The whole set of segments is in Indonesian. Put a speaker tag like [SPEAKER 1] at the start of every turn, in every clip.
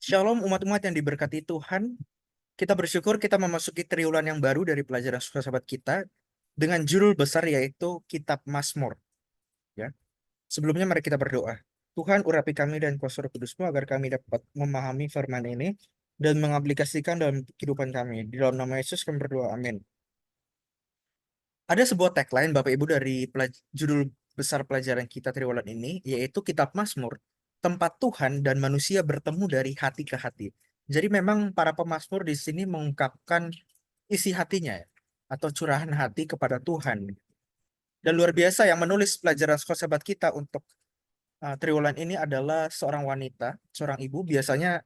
[SPEAKER 1] Shalom umat-umat yang diberkati Tuhan. Kita bersyukur kita memasuki triwulan yang baru dari pelajaran suka sahabat kita dengan judul besar yaitu Kitab Mazmur. Ya. Sebelumnya mari kita berdoa. Tuhan urapi kami dan kuasa Roh Kudus-Mu agar kami dapat memahami firman ini dan mengaplikasikan dalam kehidupan kami. Di dalam nama Yesus kami berdoa. Amin. Ada sebuah tagline Bapak Ibu dari judul besar pelajaran kita triwulan ini, yaitu Kitab Mazmur, tempat Tuhan dan manusia bertemu dari hati ke hati. Jadi memang para pemazmur di sini mengungkapkan isi hatinya ya, atau curahan hati kepada Tuhan. Dan luar biasa yang menulis pelajaran sahabat kita untuk triwulan ini adalah seorang wanita, seorang ibu, biasanya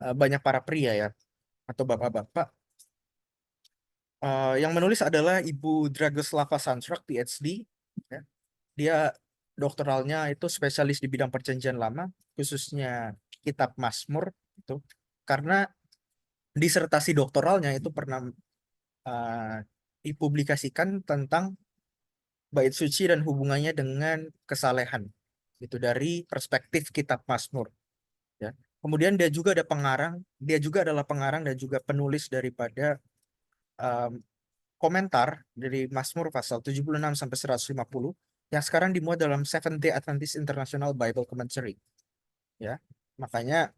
[SPEAKER 1] banyak para pria ya, atau bapak-bapak. Yang menulis adalah Ibu Dragoslava Sančak, PhD. Ya. Dia doktoralnya itu spesialis di bidang perjanjian lama, khususnya kitab Mazmur itu. Karena disertasi doktoralnya itu pernah uh, dipublikasikan tentang bait suci dan hubungannya dengan kesalehan. Itu dari perspektif kitab Mazmur, ya. Kemudian dia juga adalah pengarang dan juga penulis daripada um, komentar dari Mazmur pasal 76 sampai 150 yang sekarang dimuat dalam Seventh-day Adventist International Bible Commentary, ya. Makanya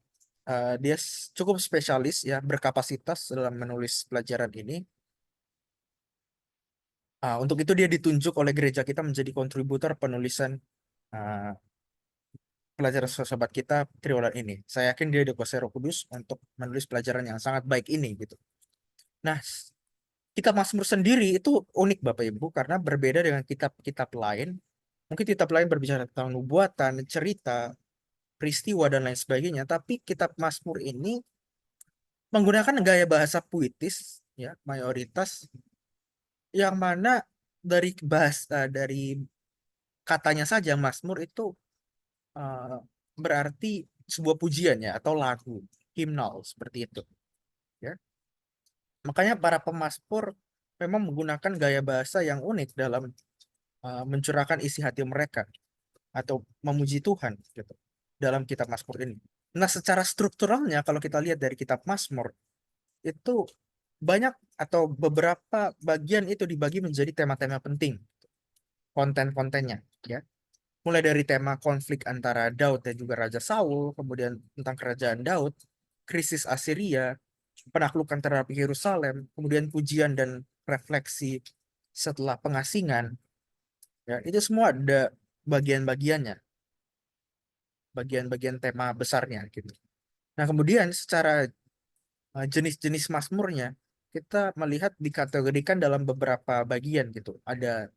[SPEAKER 1] dia cukup spesialis ya, berkapasitas dalam menulis pelajaran ini. Untuk itu dia ditunjuk oleh gereja kita menjadi kontributor penulisan uh, pelajaran sahabat kita triwulan ini. Saya yakin dia dikuasai Roh Kudus untuk menulis pelajaran yang sangat baik ini gitu. Nah, kitab Mazmur sendiri itu unik Bapak Ibu karena berbeda dengan kitab-kitab lain. Mungkin kitab lain berbicara tentang nubuatan, cerita, peristiwa dan lain sebagainya, tapi kitab Mazmur ini menggunakan gaya bahasa puitis ya, mayoritas, yang mana dari katanya saja Mazmur itu eh, berarti sebuah pujian ya, atau lagu, himnal seperti itu, ya. Makanya para pemazmur memang menggunakan gaya bahasa yang unik dalam mencurahkan isi hati mereka atau memuji Tuhan gitu dalam kitab Mazmur ini. Nah, secara strukturalnya kalau kita lihat dari kitab Mazmur itu banyak atau beberapa bagian itu dibagi menjadi tema-tema penting, konten-kontennya, ya. Mulai dari tema konflik antara Daud dan juga Raja Saul, kemudian tentang kerajaan Daud, krisis Assyria, penaklukan terhadap Yerusalem, kemudian pujian dan refleksi setelah pengasingan, ya. Itu semua ada bagian-bagiannya, bagian-bagian tema besarnya gitu. Nah, kemudian secara jenis-jenis mazmurnya kita melihat dikategorikan dalam beberapa bagian gitu. Ada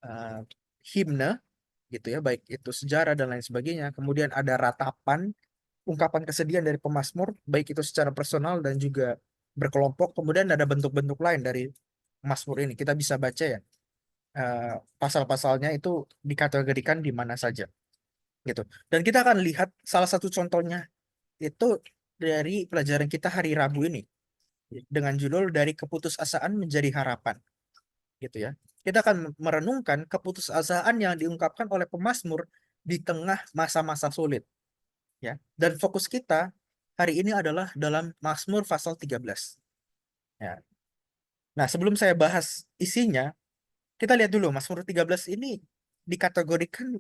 [SPEAKER 1] uh, himne gitu ya, baik itu sejarah dan lain sebagainya. Kemudian ada ratapan, ungkapan kesedihan dari pemazmur, baik itu secara personal dan juga berkelompok. Kemudian ada bentuk-bentuk lain dari Mazmur ini. Kita bisa baca ya, pasal-pasalnya itu dikategorikan di mana saja gitu. Dan kita akan lihat salah satu contohnya itu dari pelajaran kita hari Rabu ini dengan judul dari keputusasaan menjadi harapan gitu ya. Kita akan merenungkan keputusasaan yang diungkapkan oleh pemazmur di tengah masa-masa sulit, ya. Dan fokus kita hari ini adalah dalam Mazmur pasal 13. Ya. Nah, sebelum saya bahas isinya, kita lihat dulu Mazmur 13 ini dikategorikan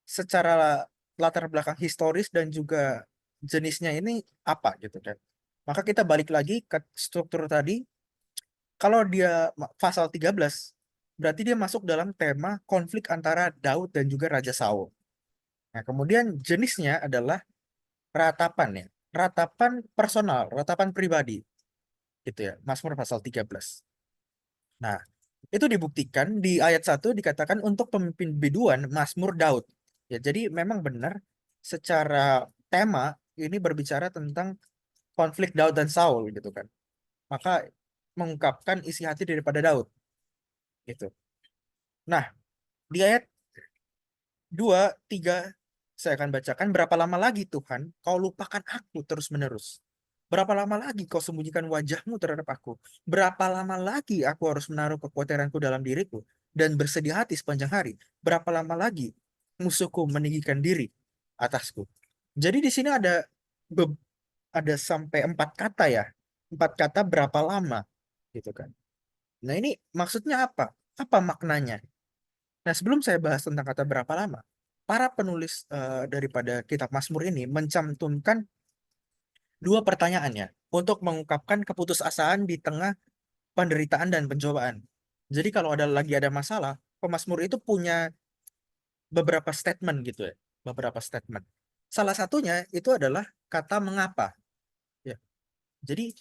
[SPEAKER 1] secara latar belakang historis dan juga jenisnya ini apa gitu kan. Maka kita balik lagi ke struktur tadi. Kalau dia pasal 13, berarti dia masuk dalam tema konflik antara Daud dan juga Raja Saul. Nah, kemudian jenisnya adalah ratapan ya. Ratapan personal, ratapan pribadi gitu ya. Mazmur pasal 13. Nah, itu dibuktikan di ayat 1 dikatakan untuk pemimpin biduan Mazmur Daud. Ya, jadi memang benar secara tema ini berbicara tentang konflik Daud dan Saul gitu kan. Maka mengungkapkan isi hati daripada Daud gitu. Nah, di ayat 2, 3 saya akan bacakan, berapa lama lagi Tuhan kau lupakan aku terus-menerus? Berapa lama lagi kau sembunyikan wajahmu terhadap aku? Berapa lama lagi aku harus menaruh kekhawatiranku dalam diriku dan bersedih hati sepanjang hari? Berapa lama lagi musuhku meninggikan diri atasku? Jadi di sini ada ada sampai 4 kata ya. 4 kata berapa lama gitu kan. Nah ini maksudnya apa? Apa maknanya? Nah sebelum saya bahas tentang kata berapa lama, para penulis daripada kitab Mazmur ini mencantumkan 2 pertanyaannya untuk mengungkapkan keputusasaan di tengah penderitaan dan pencobaan. Jadi kalau ada masalah, pemazmur itu punya beberapa statement gitu ya, beberapa statement. Salah satunya itu adalah kata mengapa. Ya, jadi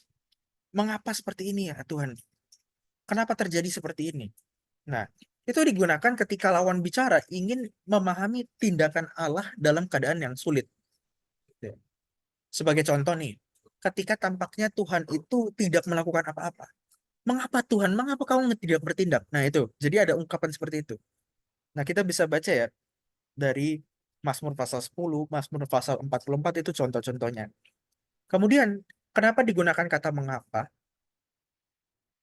[SPEAKER 1] mengapa seperti ini ya Tuhan? Kenapa terjadi seperti ini? Nah, itu digunakan ketika lawan bicara ingin memahami tindakan Allah dalam keadaan yang sulit. Ya. Sebagai contoh nih, ketika tampaknya Tuhan itu tidak melakukan apa-apa. Mengapa Tuhan? Mengapa kamu tidak bertindak? Nah itu, jadi ada ungkapan seperti itu. Nah kita bisa baca ya dari Mazmur pasal 10, Mazmur pasal 44 itu contoh-contohnya. Kemudian, kenapa digunakan kata mengapa?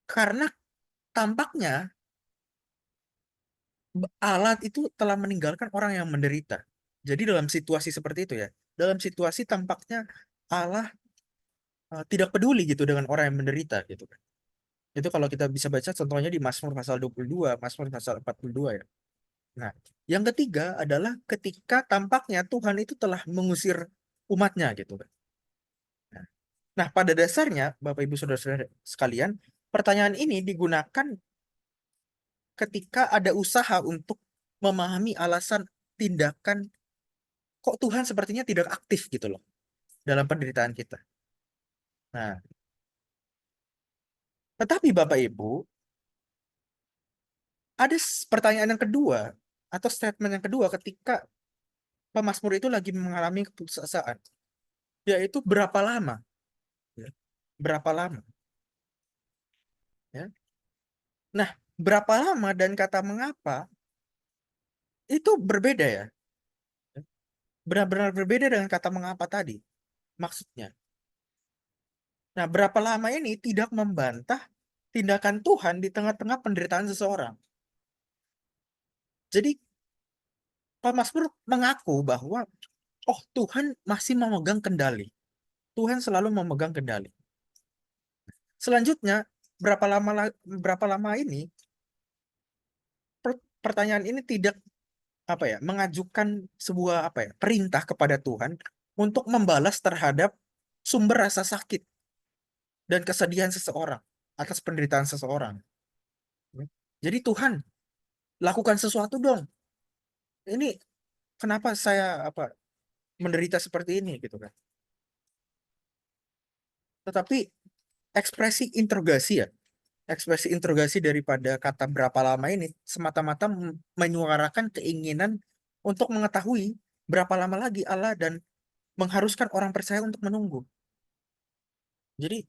[SPEAKER 1] Karena tampaknya Allah itu telah meninggalkan orang yang menderita. Jadi dalam situasi seperti itu ya, dalam situasi tampaknya Allah tidak peduli gitu dengan orang yang menderita gitu kan. Itu kalau kita bisa baca contohnya di Mazmur pasal 22, Mazmur pasal 42 ya. Nah, yang ketiga adalah ketika tampaknya Tuhan itu telah mengusir umatnya gitu kan. Nah, pada dasarnya Bapak Ibu Saudara-saudara sekalian, pertanyaan ini digunakan ketika ada usaha untuk memahami alasan tindakan kok Tuhan sepertinya tidak aktif gitu loh dalam penderitaan kita. Nah, tetapi Bapak Ibu, ada pertanyaan yang kedua atau statement yang kedua ketika pemazmur itu lagi mengalami keputusasaan, yaitu berapa lama? Ya, berapa lama? Ya. Nah, berapa lama dan kata mengapa itu berbeda ya. Benar-benar berbeda dengan kata mengapa tadi. Maksudnya. Nah, berapa lama ini tidak membantah tindakan Tuhan di tengah-tengah penderitaan seseorang. Jadi, pemazmur mengaku bahwa, oh Tuhan masih memegang kendali. Tuhan selalu memegang kendali. Selanjutnya, berapa lama ini pertanyaan ini tidak apa ya mengajukan sebuah apa ya perintah kepada Tuhan untuk membalas terhadap sumber rasa sakit dan kesedihan seseorang atas penderitaan seseorang. Jadi Tuhan lakukan sesuatu dong. Ini kenapa saya apa menderita seperti ini gitu kan. Tetapi ekspresi interogasi ya, ekspresi interogasi daripada kata berapa lama ini semata-mata menyuarakan keinginan untuk mengetahui berapa lama lagi Allah dan mengharuskan orang percaya untuk menunggu. Jadi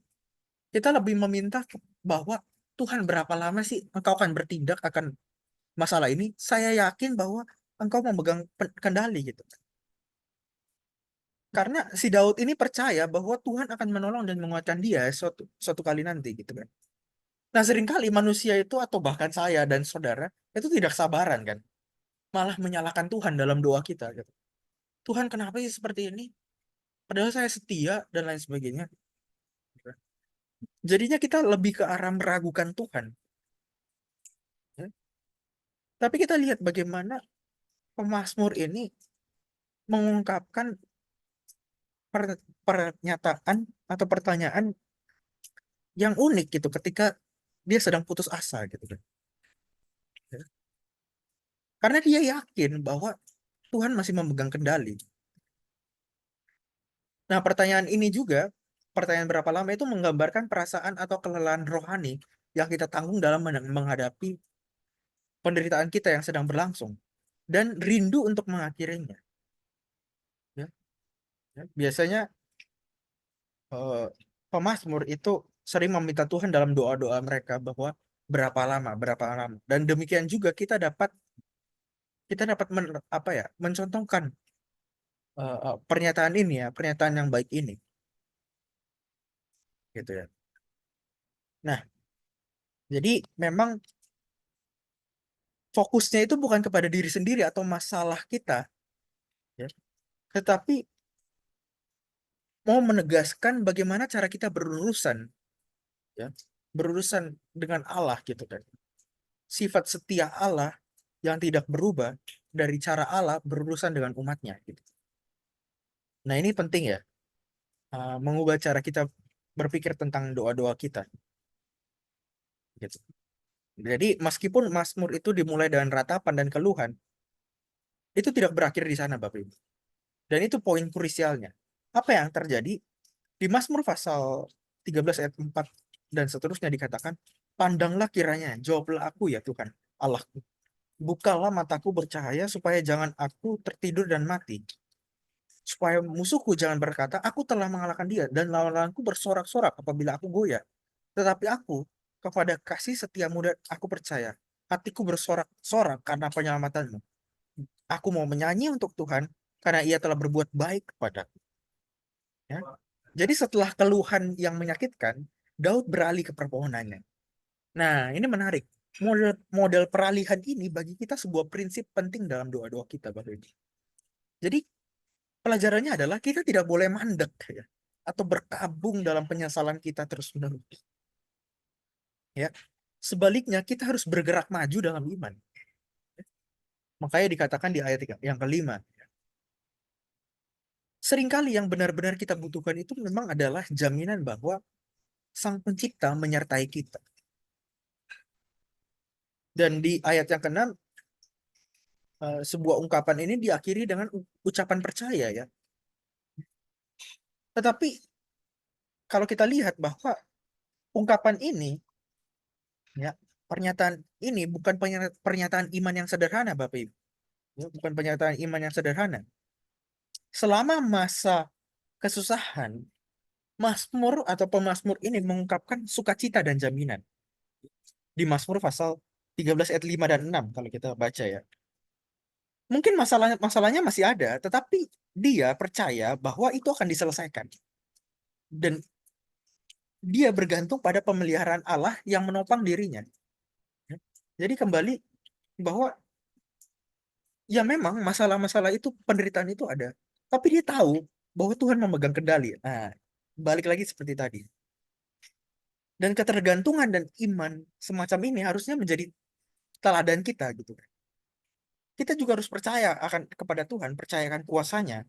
[SPEAKER 1] kita lebih meminta bahwa Tuhan berapa lama sih engkau akan bertindak akan masalah ini? Saya yakin bahwa engkau memegang kendali gitu. Karena si Daud ini percaya bahwa Tuhan akan menolong dan menguatkan dia suatu kali nanti gitu kan. Nah seringkali manusia itu atau bahkan saya dan saudara itu tidak sabaran kan. Malah menyalahkan Tuhan dalam doa kita gitu. Tuhan kenapa sih seperti ini? Padahal saya setia dan lain sebagainya. Jadinya kita lebih ke arah meragukan Tuhan. Ya. Tapi kita lihat bagaimana pemazmur ini mengungkapkan pernyataan atau pertanyaan yang unik gitu ketika dia sedang putus asa gitu kan. Ya. Karena dia yakin bahwa Tuhan masih memegang kendali. Nah, pertanyaan ini juga, pertanyaan berapa lama itu menggambarkan perasaan atau kelelahan rohani yang kita tanggung dalam menghadapi penderitaan kita yang sedang berlangsung dan rindu untuk mengakhirinya. Ya. Ya. Biasanya eh, pemazmur itu sering meminta Tuhan dalam doa-doa mereka bahwa berapa lama. Dan demikian juga kita dapat apa ya, mencontohkan pernyataan ini ya, pernyataan yang baik ini, gitu ya. Nah, jadi memang fokusnya itu bukan kepada diri sendiri atau masalah kita, ya, tetapi mau menegaskan bagaimana cara kita berurusan, ya, berurusan dengan Allah gitu kan. Sifat setia Allah yang tidak berubah dari cara Allah berurusan dengan umatnya gitu. Nah, ini penting ya, mengubah cara kita berpikir tentang doa-doa kita gitu. Jadi meskipun Mazmur itu dimulai dengan ratapan dan keluhan, itu tidak berakhir di sana Bapak Ibu. Dan itu poin krusialnya. Apa yang terjadi di Mazmur pasal 13 ayat 4 dan seterusnya dikatakan, pandanglah kiranya, jawablah aku ya Tuhan Allahku. Bukalah mataku bercahaya supaya jangan aku tertidur dan mati. Supaya musuhku jangan berkata, aku telah mengalahkan dia dan lawan-lawanku bersorak-sorak apabila aku goyah. Tetapi aku kepada kasih setiamu dan aku percaya. Hatiku bersorak-sorak karena penyelamatanmu. Aku mau menyanyi untuk Tuhan karena ia telah berbuat baik kepadaku. Ya. Jadi setelah keluhan yang menyakitkan, Daud beralih ke permohonannya. Nah, ini menarik. Model peralihan ini bagi kita sebuah prinsip penting dalam doa-doa kita, Bapak Ibu. Jadi pelajarannya adalah kita tidak boleh mandek ya, atau berkabung dalam penyesalan kita terus-menerus. Ya. Sebaliknya kita harus bergerak maju dalam iman. Makanya dikatakan di ayat yang kelima, seringkali yang benar-benar kita butuhkan itu memang adalah jaminan bahwa Sang Pencipta menyertai kita. Dan di ayat yang keenam, sebuah ungkapan ini diakhiri dengan ucapan percaya ya. Tetapi kalau kita lihat bahwa ungkapan ini, ya, pernyataan ini bukan pernyataan iman yang sederhana, Bapak Ibu. Ya, bukan pernyataan iman yang sederhana. Selama masa kesusahan, Mazmur atau pemazmur ini mengungkapkan sukacita dan jaminan. Di Mazmur pasal 13 ayat 5 dan 6 kalau kita baca ya. Mungkin masalahnya masih ada, tetapi dia percaya bahwa itu akan diselesaikan. Dan dia bergantung pada pemeliharaan Allah yang menopang dirinya. Jadi kembali bahwa ya memang masalah-masalah itu, penderitaan itu ada. Tapi dia tahu bahwa Tuhan memegang kendali. Nah, balik lagi seperti tadi. Dan ketergantungan dan iman semacam ini harusnya menjadi teladan kita gitu. Kita juga harus percaya akan kepada Tuhan, percayakan kuasanya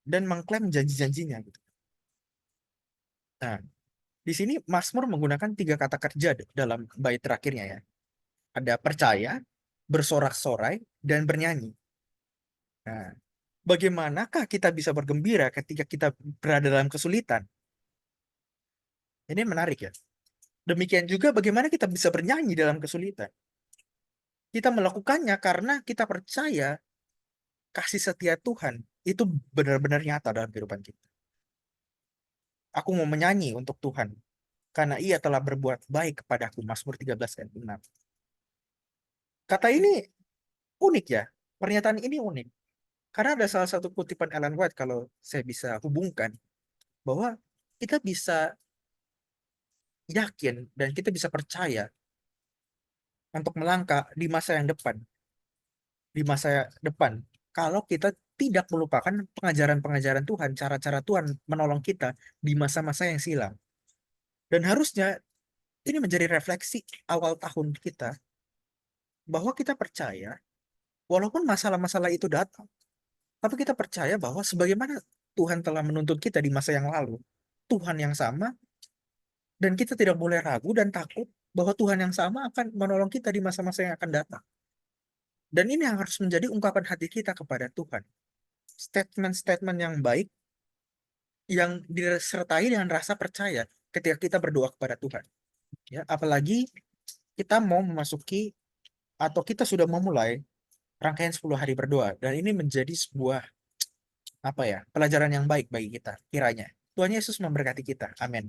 [SPEAKER 1] dan mengklaim janji-janjinya gitu. Nah, di sini Mazmur menggunakan 3 kata kerja dalam bait terakhirnya ya. Ada percaya, bersorak-sorai, dan bernyanyi. Nah, bagaimanakah kita bisa bergembira ketika kita berada dalam kesulitan? Ini menarik ya. Demikian juga bagaimana kita bisa bernyanyi dalam kesulitan. Kita melakukannya karena kita percaya kasih setia Tuhan itu benar-benar nyata dalam kehidupan kita. Aku mau menyanyi untuk Tuhan karena ia telah berbuat baik kepadaku. Mazmur 13 ayat 6. Kata ini unik ya. Pernyataan ini unik. Karena ada salah satu kutipan Ellen White kalau saya bisa hubungkan bahwa kita bisa yakin dan kita bisa percaya untuk melangkah di masa yang depan, di masa depan kalau kita tidak melupakan pengajaran-pengajaran Tuhan, cara-cara Tuhan menolong kita di masa-masa yang silam. Dan harusnya ini menjadi refleksi awal tahun kita bahwa kita percaya walaupun masalah-masalah itu datang, tapi kita percaya bahwa sebagaimana Tuhan telah menuntun kita di masa yang lalu, Tuhan yang sama, dan kita tidak boleh ragu dan takut bahwa Tuhan yang sama akan menolong kita di masa-masa yang akan datang. Dan ini yang harus menjadi ungkapan hati kita kepada Tuhan. Statement-statement yang baik yang disertai dengan rasa percaya ketika kita berdoa kepada Tuhan. Ya, apalagi kita mau memasuki atau kita sudah memulai rangkaian 10 hari berdoa dan ini menjadi sebuah pelajaran yang baik bagi kita kiranya. Tuhan Yesus memberkati kita. Amin.